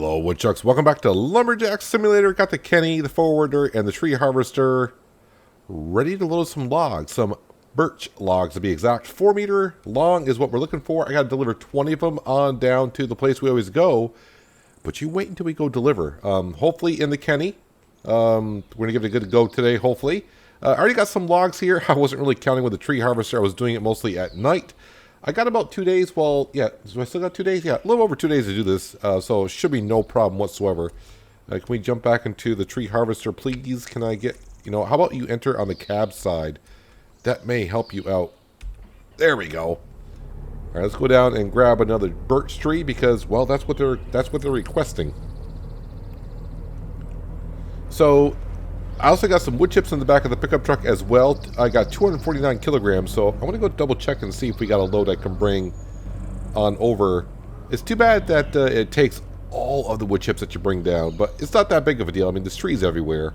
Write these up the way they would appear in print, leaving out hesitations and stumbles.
Hello, woodchucks. Welcome back to Lumberjack Simulator. Got the Kenny, the forwarder, and the tree harvester ready to load some logs. Some birch logs, to be exact. 4 meter long is what we're looking for. I got to deliver 20 of them on down to the place we always go. But you wait until we go deliver. Hopefully in the Kenny. We're going to give it a good go today, hopefully. I already got some logs here. I wasn't really counting with the tree harvester. I was doing it mostly at night. I got about 2 days. Well, yeah. So I still got 2 days? Yeah, a little over 2 days to do this. So it should be no problem whatsoever. Can we jump back into the tree harvester, please? Can I get, how about you enter on the cab side? That may help you out. There we go. All right, let's go down and grab another birch tree because, well, that's what they're requesting. So I also got some wood chips in the back of the pickup truck as well. I got 249 kilograms, so I want to go double check and see if we got a load I can bring on over. It's too bad that it takes all of the wood chips that you bring down, but it's not that big of a deal. I mean, there's trees everywhere.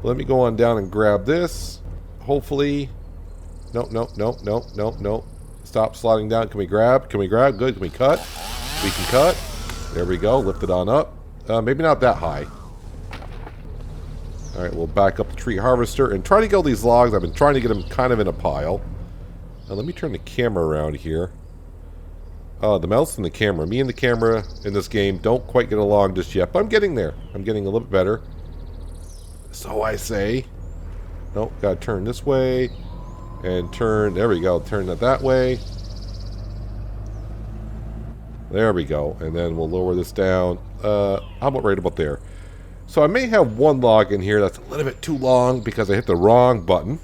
Let me go on down and grab this. Hopefully. No. Stop sliding down. Can we grab? Can we grab? Good. Can we cut? We can cut. There we go. Lift it on up. Maybe not that high. Alright, we'll back up the tree harvester and try to get all these logs. I've been trying to get them kind of in a pile. Now, let me turn the camera around here. The mouse and the camera. Me and the camera in this game don't quite get along just yet, but I'm getting there. I'm getting a little bit better. So I say. Nope, gotta turn this way. And turn, there we go, turn it that way. There we go. And then we'll lower this down. How about right about there? So I may have one log in here that's a little bit too long because I hit the wrong button.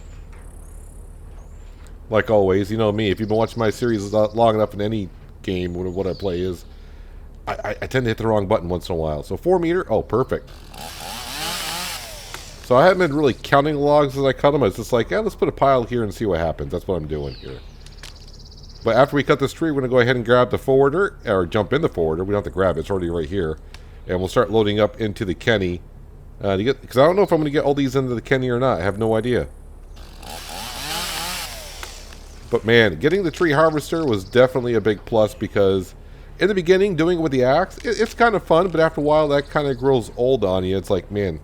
Like always, you know me, if you've been watching my series long enough in any game, what I play is, I tend to hit the wrong button once in a while. So 4 meter, oh, perfect. So I haven't been really counting logs as I cut them. I was just like, yeah, let's put a pile here and see what happens. That's what I'm doing here. But after we cut this tree, we're going to go ahead and grab the forwarder, or jump in the forwarder. We don't have to grab it. It's already right here. And we'll start loading up into the Kenny. Because I don't know if I'm going to get all these into the Kenny or not. I have no idea. But man, getting the tree harvester was definitely a big plus because in the beginning, doing it with the axe, it's kind of fun. But after a while, that kind of grows old on you. It's like, man,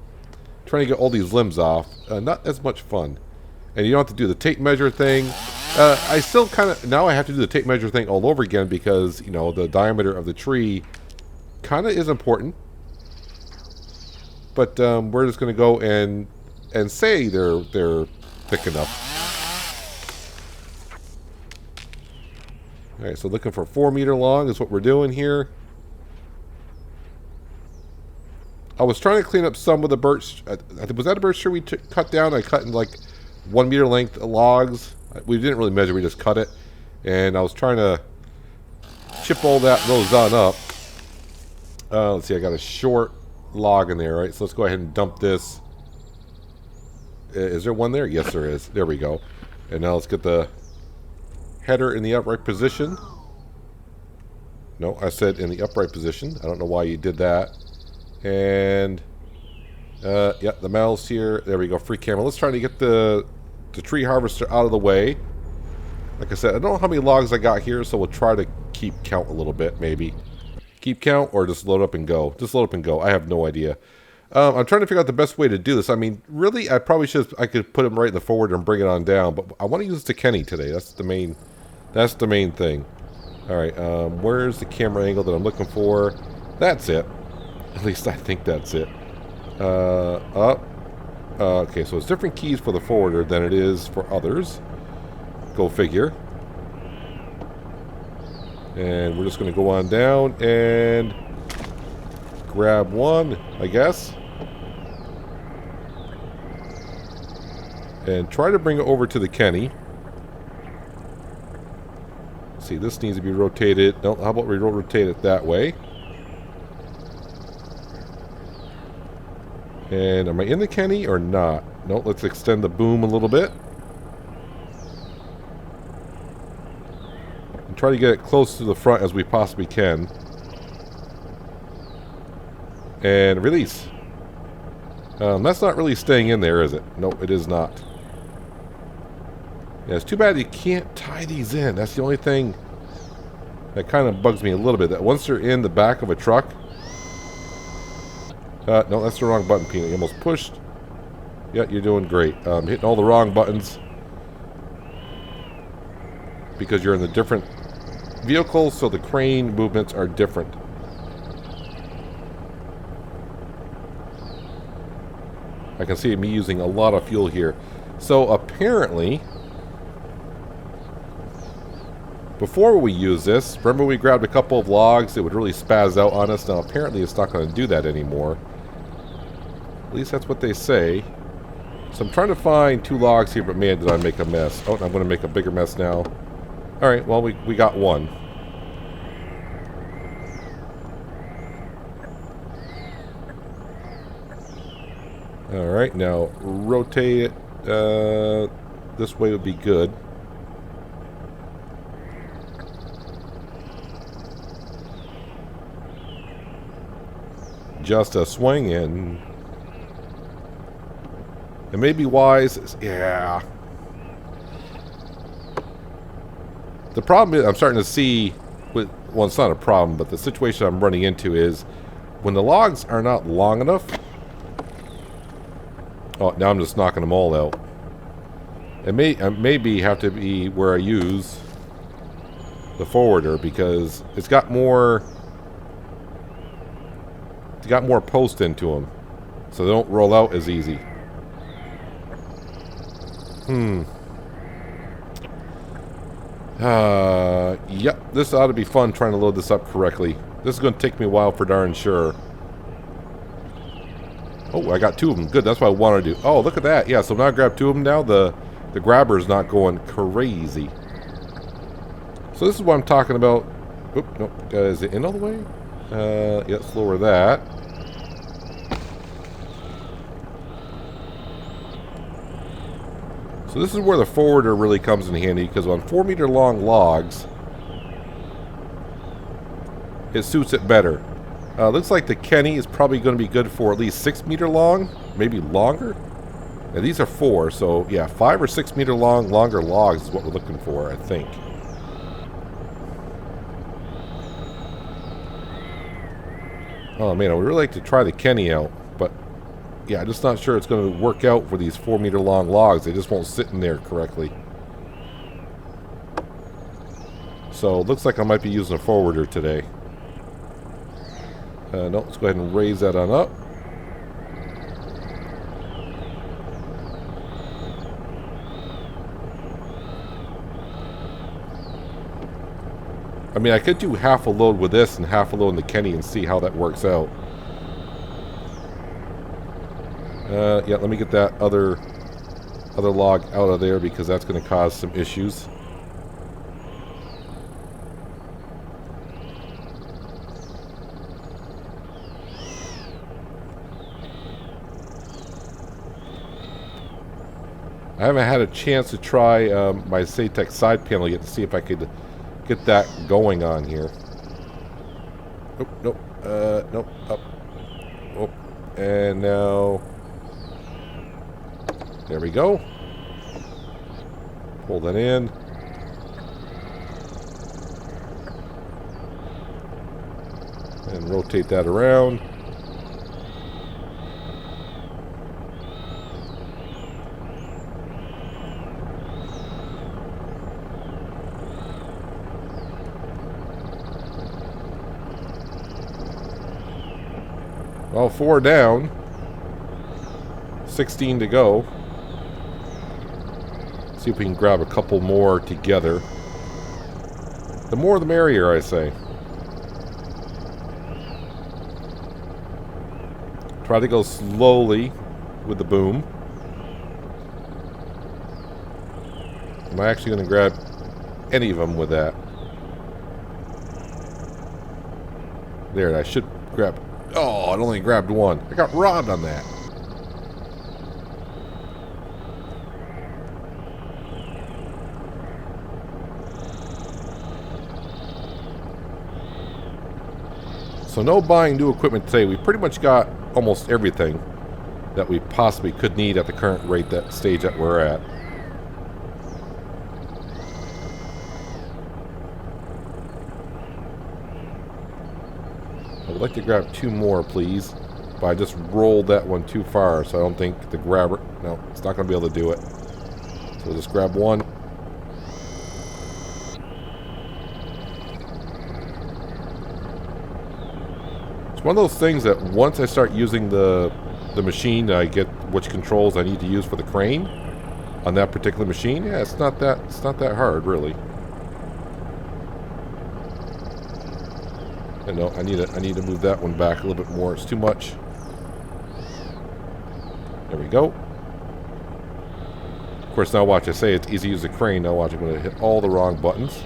trying to get all these limbs off, not as much fun. And you don't have to do the tape measure thing. I still kind of, now I have to do the tape measure thing all over again because, the diameter of the tree kind of is important. But we're just going to go and say they're thick enough. Alright, so looking for 4 meter long is what we're doing here. I was trying to clean up some of the birch. Was that a birch tree we cut down? I cut in like 1 meter length logs. We didn't really measure, we just cut it. And I was trying to chip all those on up. Let's see, I got a short log in there, right? So let's go ahead and dump this. Is there one there? Yes, there is. There we go. And now let's get the header in the upright position. No, I said in the upright position. I don't know why you did that. And yeah, the mouse here. There we go. Free camera. Let's try to get the tree harvester out of the way. Like I said, I don't know how many logs I got here, so we'll try to keep count a little bit, maybe. Keep count or just load up and go. Just load up and go. I have no idea. I'm trying to figure out the best way to do this. I mean, really, I probably should. I could put him right in the forward and bring it on down, but I want to use the Kenny today. That's the main. That's the main thing. All right. Where's the camera angle that I'm looking for? That's it. At least I think that's it. Up. Okay, so it's different keys for the forwarder than it is for others. Go figure. And we're just going to go on down and grab one, I guess. And try to bring it over to the Kenny. See, this needs to be rotated. No, how about we rotate it that way? And am I in the Kenny or not? No, let's extend the boom a little bit. And try to get it close to the front as we possibly can. And release. That's not really staying in there, is it? Nope, it is not. Yeah, it's too bad you can't tie these in. That's the only thing that kind of bugs me a little bit. That once they're in the back of a truck, No, that's the wrong button, Peanut. You almost pushed. Yeah, you're doing great. Hitting all the wrong buttons because you're in the different vehicles, so the crane movements are different. I can see me using a lot of fuel here. So apparently, before we use this, remember we grabbed a couple of logs, it would really spaz out on us. Now apparently it's not going to do that anymore. At least that's what they say. So I'm trying to find 2 logs here, but man, did I make a mess. Oh, I'm going to make a bigger mess now. Alright, well, we got one. Alright, now rotate it. This way would be good. Just a swing in. It may be wise. Yeah. The problem is I'm starting to see, well, it's not a problem, but the situation I'm running into is when the logs are not long enough. Oh, now I'm just knocking them all out. It may maybe have to be where I use the forwarder because it's got more post into them, so they don't roll out as easy. Yep, this ought to be fun trying to load this up correctly. This is going to take me a while for darn sure. Oh, I got 2 of them. Good, that's what I wanted to do. Oh, look at that. Yeah, so now I grab 2 of them now. The grabber's not going crazy. So this is what I'm talking about. Oop, nope. Is it in all the way? Yeah, let's lower that. So this is where the forwarder really comes in handy, because on 4-meter long logs, it suits it better. Looks like the Kenny is probably going to be good for at least 6-meter long, maybe longer. Now these are 4, so yeah, 5 or 6-meter long, longer logs is what we're looking for, I think. Oh man, I would really like to try the Kenny out, but yeah, I'm just not sure it's going to work out for these 4-meter long logs. They just won't sit in there correctly. So it looks like I might be using a forwarder today. No, let's go ahead and raise that on up. I mean, I could do half a load with this and half a load in the Kenny and see how that works out. Yeah, let me get that other log out of there because that's going to cause some issues. I haven't had a chance to try my Satec side panel yet to see if I could get that going on here. Nope, nope, nope, up. Oh, and now, there we go. Pull that in. And rotate that around. Well, 4 down. 16 to go. See if we can grab a couple more together. The more the merrier, I say. Try to go slowly with the boom. Am I actually going to grab any of them with that? There, I should grab... Oh, I only grabbed one. I got robbed on that. So no buying new equipment today. We pretty much got almost everything that we possibly could need at the current rate, that stage that we're at. I would like to grab 2 more, please. But I just rolled that one too far, so I don't think the grabber... No, it's not going to be able to do it. So we'll just grab one. It's one of those things that once I start using the machine, I get which controls I need to use for the crane on that particular machine. Yeah, it's not that hard, really. And no, I need to move that one back a little bit more. It's too much. There we go. Of course, now watch. I say it's easy to use the crane. Now watch. I'm going to hit all the wrong buttons.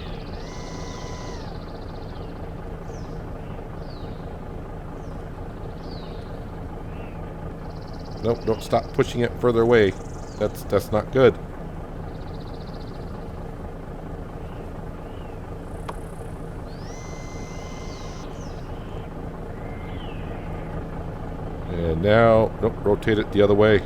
Nope, don't stop pushing it further away. That's not good. And now, nope, rotate it the other way.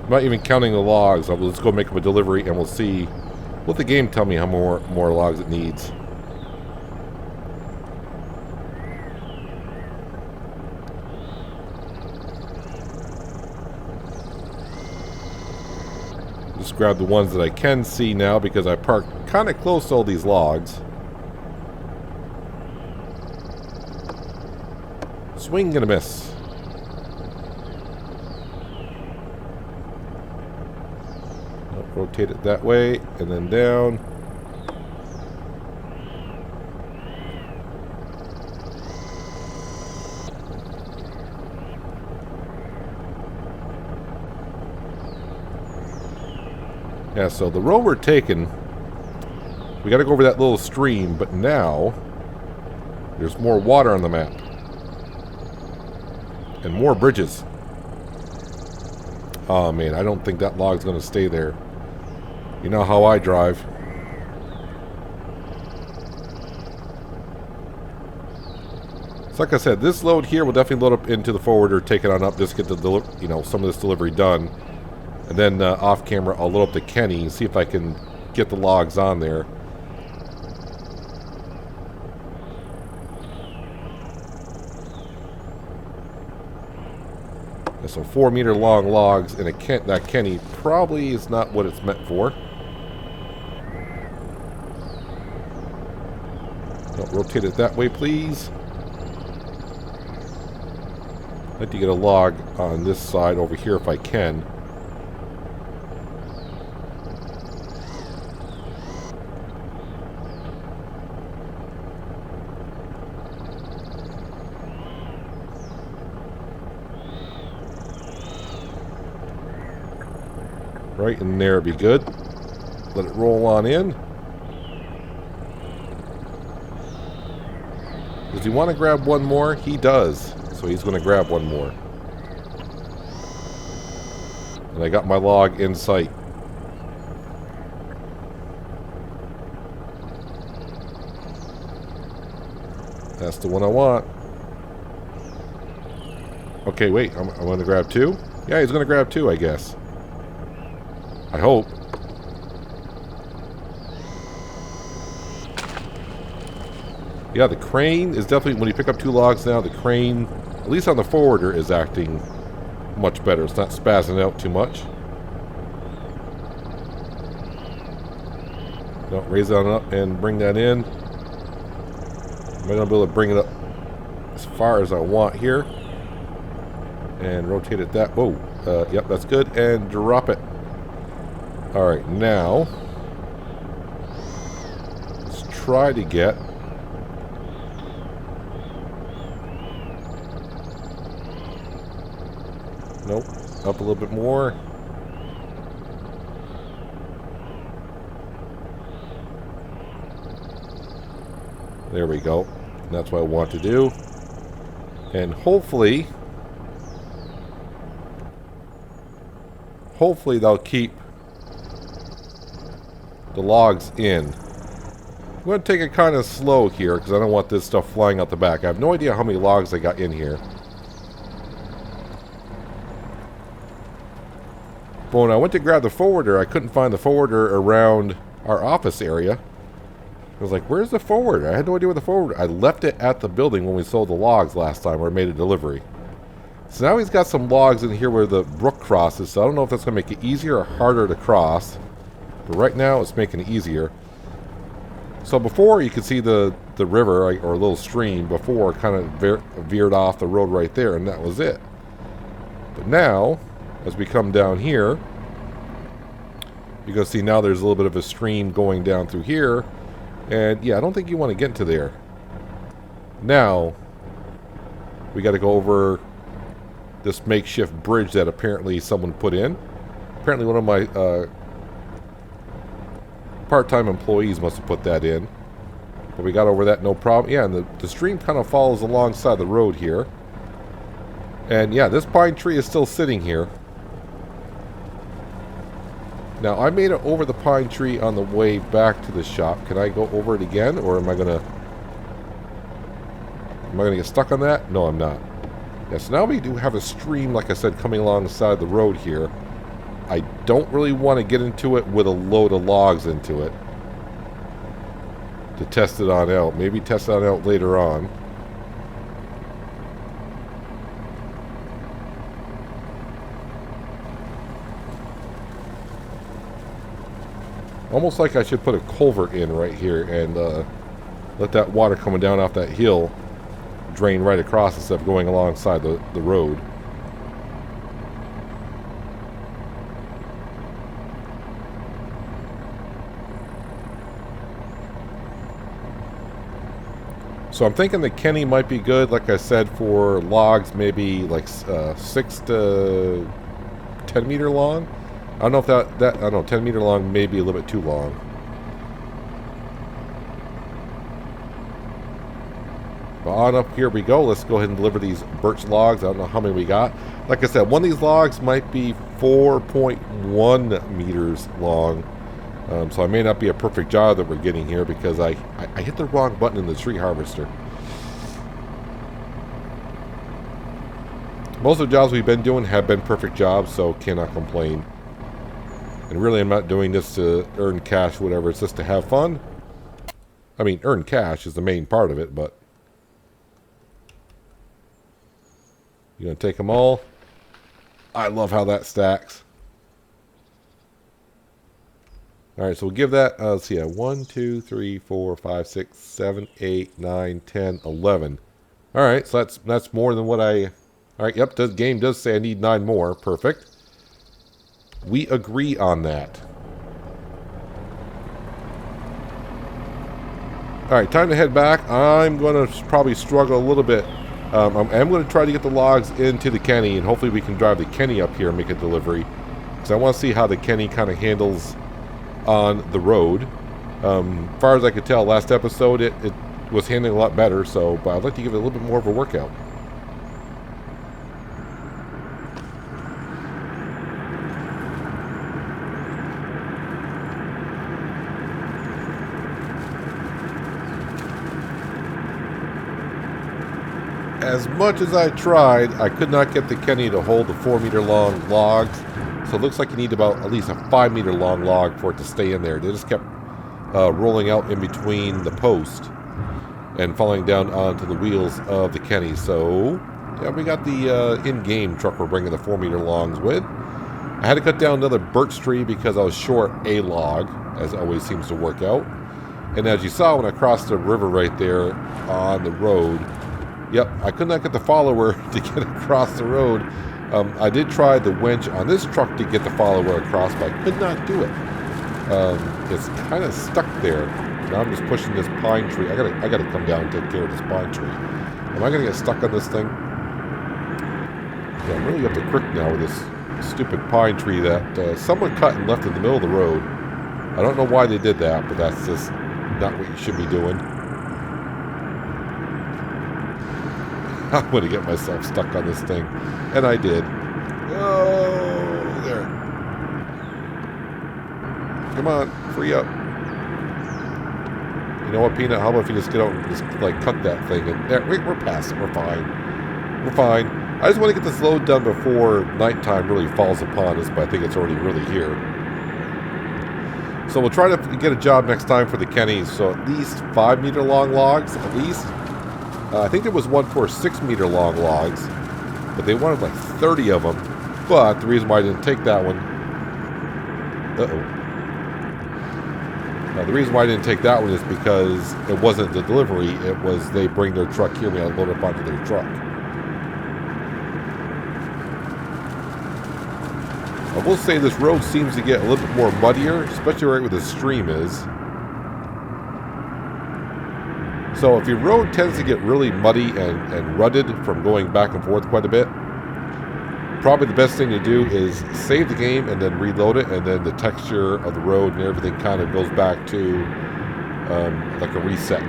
I'm not even counting the logs. Let's go make up a delivery and we'll see. Let the game tell me how more logs it needs. Just grab the ones that I can see now because I parked kind of close to all these logs. Swing and a miss. Rotate it that way and then down. Yeah, so the road we're taking, we got to go over that little stream, but now there's more water on the map. And more bridges. Oh man, I don't think that log's going to stay there. You know how I drive. So like I said, this load here will definitely load up into the forwarder, take it on up, just get the some of this delivery done. And then off camera, I'll load up to Kenny and see if I can get the logs on there. And so 4-meter long logs in that Kenny probably is not what it's meant for. Don't rotate it that way, please. I'd like to get a log on this side over here if I can. Right in there would be good. Let it roll on in. Does he want to grab one more? He does. So he's going to grab one more. And I got my log in sight. That's the one I want. Okay, wait. I'm going to grab two? Yeah, he's going to grab two, I guess. I hope. Yeah, the crane is definitely, when you pick up two logs now, the crane, at least on the forwarder, is acting much better. It's not spazzing out too much. Don't raise that up and bring that in. I'm going to be able to bring it up as far as I want here. And rotate it that, whoa, yep, that's good. And drop it. Alright, now, let's try to get nope, up a little bit more. There we go. That's what I want to do. And hopefully they'll keep the logs in. I'm going to take it kind of slow here because I don't want this stuff flying out the back. I have no idea how many logs I got in here. But when I went to grab the forwarder, I couldn't find the forwarder around our office area. I was like, where's the forward? I had no idea where the forward. I left it at the building when we sold the logs last time, or made a delivery. So now he's got some logs in here where the brook crosses, so I don't know if that's going to make it easier or harder to cross. But right now, it's making it easier. So before, you could see the river, or a little stream, before kind of veered off the road right there, and that was it. But now, as we come down here, you can see now there's a little bit of a stream going down through here. And yeah, I don't think you want to get into there. Now, we got to go over this makeshift bridge that apparently someone put in. Apparently one of my part-time employees must have put that in. But we got over that no problem. Yeah, and the stream kind of follows alongside the road here. And yeah, this pine tree is still sitting here. Now, I made it over the pine tree on the way back to the shop. Can I go over it again, or am I gonna get stuck on that? No, I'm not. Yeah, so now we do have a stream, like I said, coming alongside the road here. I don't really want to get into it with a load of logs into it to test it on out. Maybe test it on out later on. Almost like I should put a culvert in right here and let that water coming down off that hill drain right across instead of going alongside the road. So I'm thinking that Kenny might be good, like I said, for logs, maybe like 6 to 10 meter long. I don't know if that I don't know, 10 meter long may be a little bit too long. But on up here we go. Let's go ahead and deliver these birch logs. I don't know how many we got. Like I said, one of these logs might be 4.1 meters long. So it may not be a perfect job that we're getting here because I hit the wrong button in the tree harvester. Most of the jobs we've been doing have been perfect jobs, so cannot complain. And really, I'm not doing this to earn cash, whatever. It's just to have fun. I mean, earn cash is the main part of it, but... You gonna take them all? I love how that stacks. Alright, so we'll give that, let's see, 1, 2, 3, 4, 5, 6, 7, 8, 9, 10, 11. Alright, so that's more than what I... Alright, yep, this game does say I need 9 more. Perfect. We agree on that. Alright, time to head back. I'm going to probably struggle a little bit. I'm going to try to get the logs into the Kenny, and hopefully we can drive the Kenny up here and make a delivery. Because I want to see how the Kenny kind of handles on the road. As far as I could tell, last episode it was handling a lot better, so but I'd like to give it a little bit more of a workout. As much as I tried, I could not get the Kenny to hold the 4 meter long logs. So it looks like you need about at least a 5 meter long log for it to stay in there. They just kept rolling out in between the post and falling down onto the wheels of the Kenny. So yeah, we got the in-game truck we're bringing the 4 meter longs with. I had to cut down another birch tree because I was short a log, as it always seems to work out. And as you saw when I crossed the river right there on the road, yep, I could not get the follower to get across the road. I did try the winch on this truck to get the follower across, but I could not do it. It's kind of stuck there. Now I'm just pushing this pine tree. I gotta come down and take care of this pine tree. Am I gonna get stuck on this thing? Yeah, I'm really up the creek now with this stupid pine tree that someone cut and left in the middle of the road. I don't know why they did that, but that's just not what you should be doing. I'm going to get myself stuck on this thing. And I did. Oh, there. Come on, free up. You know what, Peanut? How about if you just get out and just, like, cut that thing? And there, we're past it. We're fine. We're fine. I just want to get this load done before nighttime really falls upon us, but I think it's already really here. So we'll try to get a job next time for the Kennys. So at least 5-meter long logs, at least. I think there was one for 6-meter long logs, but they wanted like 30 of them. But the reason why I didn't take that one, the reason why I didn't take that one is because it wasn't the delivery. It was they bring their truck here and I load it up onto their truck. I will say this road seems to get a little bit more muddier, especially right where the stream is. So if your road tends to get really muddy and rutted from going back and forth quite a bit, probably the best thing to do is save the game and then reload it, and then the texture of the road and everything kind of goes back to like a reset.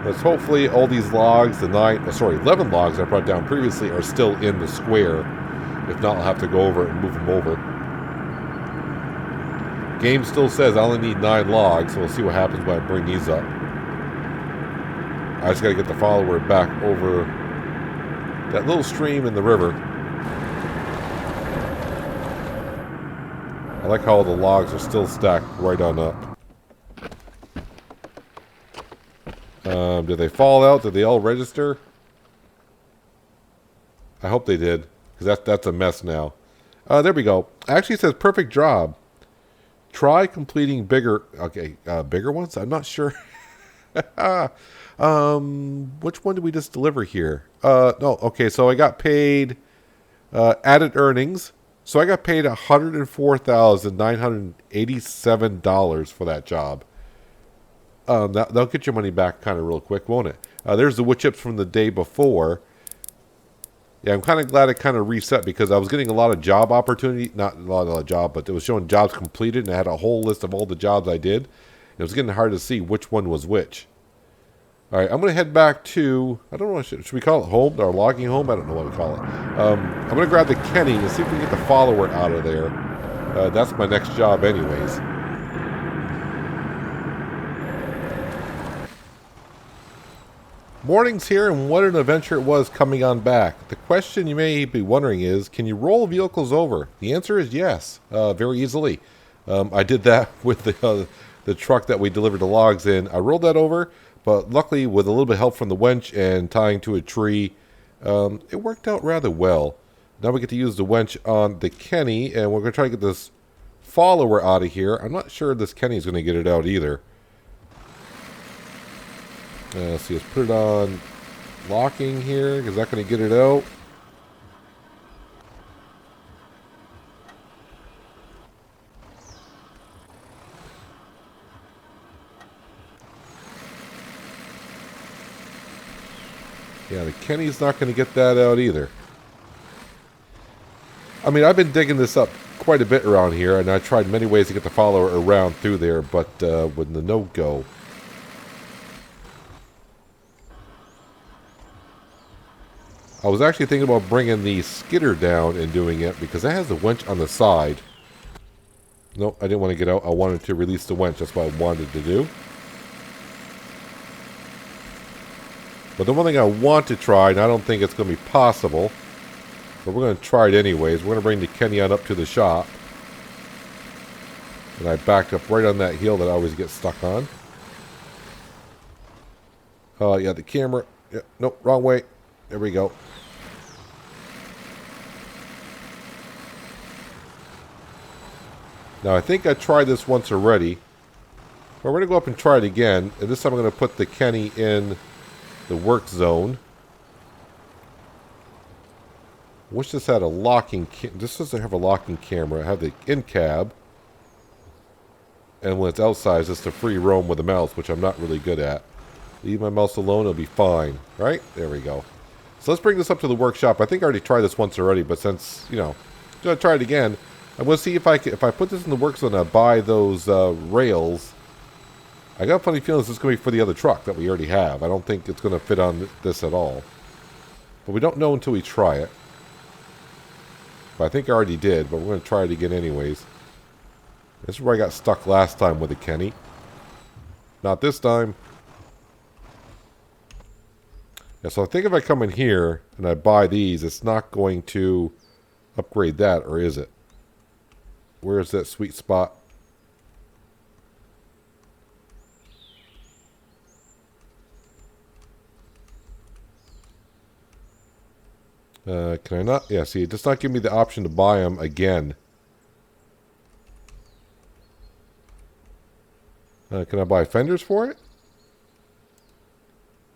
Let's hopefully all these logs, 11 logs I brought down previously are still in the square. If not, I'll have to go over it and move them over. Game still says I only need 9 logs, so we'll see what happens when I bring these up. I just got to get the follower back over that little stream in the river. I like how the logs are still stacked right on up. Did they fall out? Did they all register? I hope they did, because that's a mess now. There we go. Actually, it says perfect job. Try completing bigger. Okay, bigger ones. I'm not sure. Which one did we just deliver here? No. Okay, so I got paid added earnings. So I got paid $104,987 for that job. That'll get your money back kind of real quick, won't it? There's the wood chips from the day before. Yeah, I'm kind of glad it kind of reset because I was getting a lot of job opportunity. Not a lot of job, but it was showing jobs completed, and I had a whole list of all the jobs I did. It was getting hard to see which one was which. All right, I'm going to head back to, I don't know, should we call it home, or logging home? I don't know what to call it. I'm going to grab the Kenny and see if we can get the follower out of there. That's my next job anyways. Morning's here, and what an adventure it was coming on back. The question you may be wondering is, can you roll vehicles over? The answer is yes, very easily. I did that with the truck that we delivered the logs in. I rolled that over, but luckily with a little bit of help from the winch and tying to a tree, it worked out rather well. Now we get to use the winch on the Kenny, and we're going to try to get this follower out of here. I'm not sure this Kenny is going to get it out either. Let's see, let's put it on locking here. Is that going to get it out? Yeah, the Kenny's not going to get that out either. I mean, I've been digging this up quite a bit around here, and I tried many ways to get the follower around through there, but with the no-go. I was actually thinking about bringing the skidder down and doing it because it has the winch on the side. Nope, I didn't want to get out. I wanted to release the winch. That's what I wanted to do. But the one thing I want to try, and I don't think it's going to be possible, but we're going to try it anyways. We're going to bring the Kenny on up to the shop. And I backed up right on that hill that I always get stuck on. Oh, yeah, the camera. Yeah, nope, wrong way. There we go. Now, I think I tried this once already. But we're going to go up and try it again. And this time I'm going to put the Kenny in the work zone. Wish this had a locking... This doesn't have a locking camera. I have the in-cab. And when it's outside, it's just a free roam with the mouse, which I'm not really good at. Leave my mouse alone, it'll be fine. Right? There we go. So let's bring this up to the workshop. I think I already tried this once already, but since, you know, I'm going to try it again. I'm going to see if I put this in the work zone and I buy those rails. I got a funny feeling this is going to be for the other truck that we already have. I don't think it's going to fit on this at all. But we don't know until we try it. But I think I already did, but we're going to try it again anyways. This is where I got stuck last time with the Kenny. Not this time. Yeah, so I think if I come in here and I buy these, it's not going to upgrade that, or is it? Where is that sweet spot? Can I not? Yeah, see, it does not give me the option to buy them again. Can I buy fenders for it?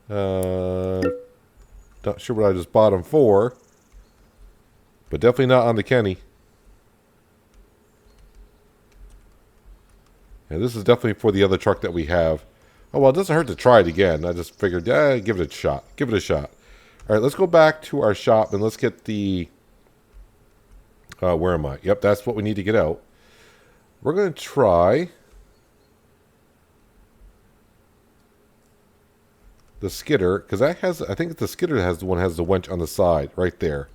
Not sure what I just bought them for. But definitely not on the Kenny. And this is definitely for the other truck that we have. Oh, well, it doesn't hurt to try it again. I just figured, give it a shot. Give it a shot. All right, let's go back to our shop and let's get the... where am I? Yep, that's what we need to get out. We're going to try... the skidder, because that has... I think the skidder has the one has the winch on the side, right there.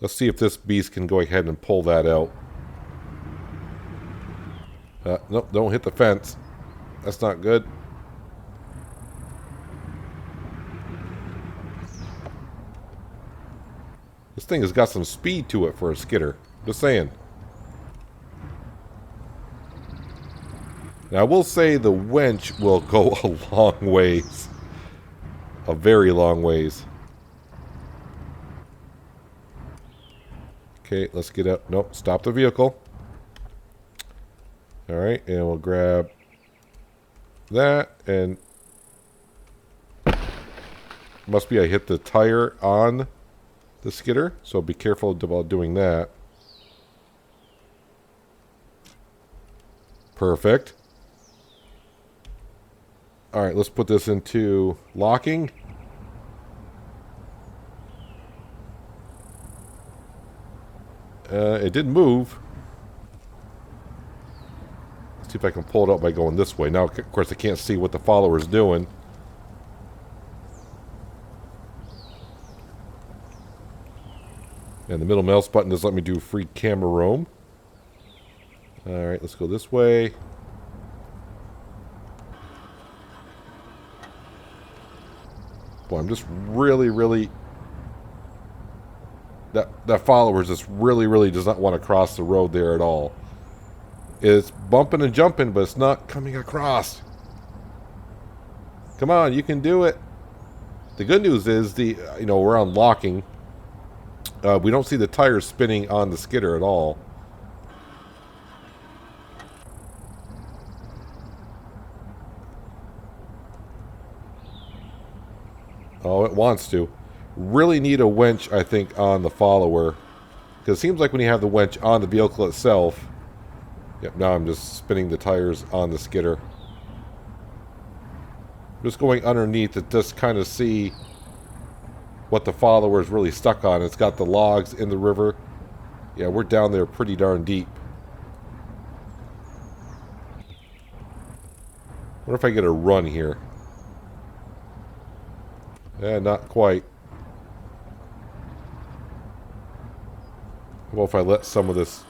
Let's see if this beast can go ahead and pull that out. Nope, don't hit the fence. That's not good. This thing has got some speed to it for a skidder. Just saying. Now, I will say the winch will go a long ways. A very long ways. Okay, let's get up. Nope, stop the vehicle. Alright, and we'll grab that, and must be I hit the tire on the skidder, so be careful about doing that. Perfect. Alright, let's put this into locking. It didn't move. Let's see if I can pull it out by going this way. Now, of course, I can't see what the follower's doing. And the middle mouse button does let me do free camera roam. Alright, let's go this way. Boy, I'm just really... That follower just really does not want to cross the road there at all. It's bumping and jumping, but it's not coming across. Come on, you can do it. The good news is we're on locking. We don't see the tires spinning on the skidder at all. Oh, it wants to. Really need a winch, I think, on the follower. Because it seems like when you have the winch on the vehicle itself... Yep, now I'm just spinning the tires on the skidder. Just going underneath to just kind of see what the follower is really stuck on. It's got the logs in the river. Yeah, we're down there pretty darn deep. What if I get a run here? Yeah, not quite. Well, if I let some of this...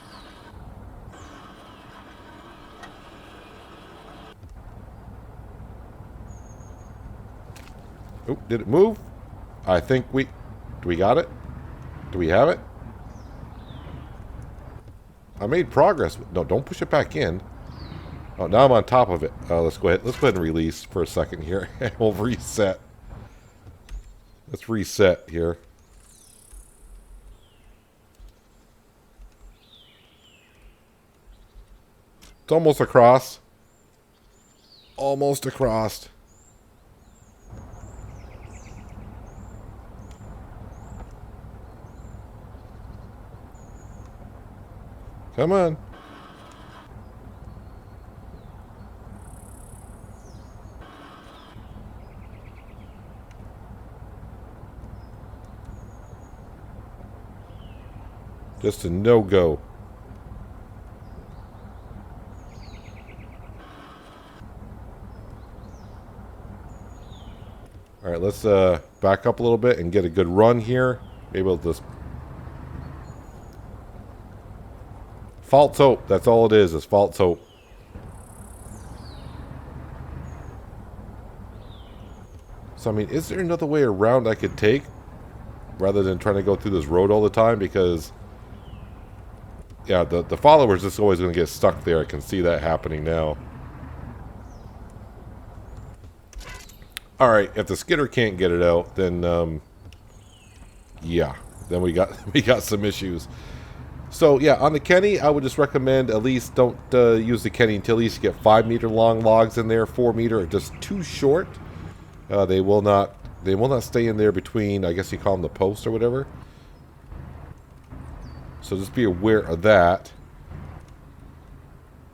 Oh, did it move? I think we... Do we got it? Do we have it? I made progress. No, don't push it back in. Oh, now I'm on top of it. Let's go ahead. Let's go ahead and release for a second here. And we'll reset. Let's reset here. It's almost across. Almost across. Come on. Just a no-go. Alright, let's back up a little bit and get a good run here. Maybe we'll just... False hope. That's all it is false hope. So, I mean, is there another way around I could take? Rather than trying to go through this road all the time? Because yeah, the follower's just always going to get stuck there. I can see that happening now. All right, if the skidder can't get it out, then yeah, then we got we got some issues. So yeah, on the Kenny, I would just recommend at least don't use the Kenny until at least you get 5-meter long logs in there. 4-meter are just too short. They will not stay in there between, I guess you call them the posts or whatever. So just be aware of that.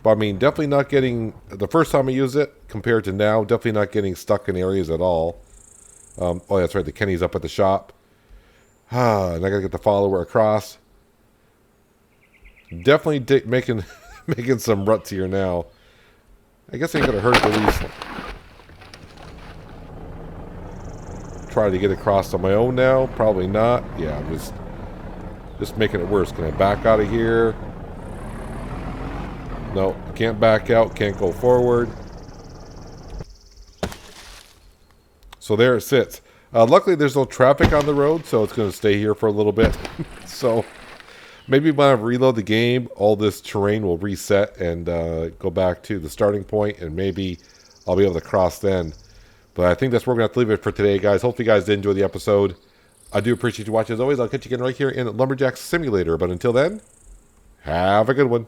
But I mean, definitely not getting, the first time I use it compared to now, definitely not getting stuck in areas at all. Oh, that's right, the Kenny's up at the shop. And I gotta get the follower across. Definitely making making some ruts here now. I guess I ain't gonna hurt to at least try to get across on my own now. Probably not. Yeah, I'm just making it worse. Can I back out of here? No, can't back out, can't go forward. So there it sits. Luckily, there's no traffic on the road, so it's going to stay here for a little bit. So maybe when I reload the game, all this terrain will reset and go back to the starting point, and maybe I'll be able to cross then. But I think that's where we're going to have to leave it for today, guys. Hopefully, you guys did enjoy the episode. I do appreciate you watching. As always, I'll catch you again right here in Lumberjack Simulator. But until then, have a good one.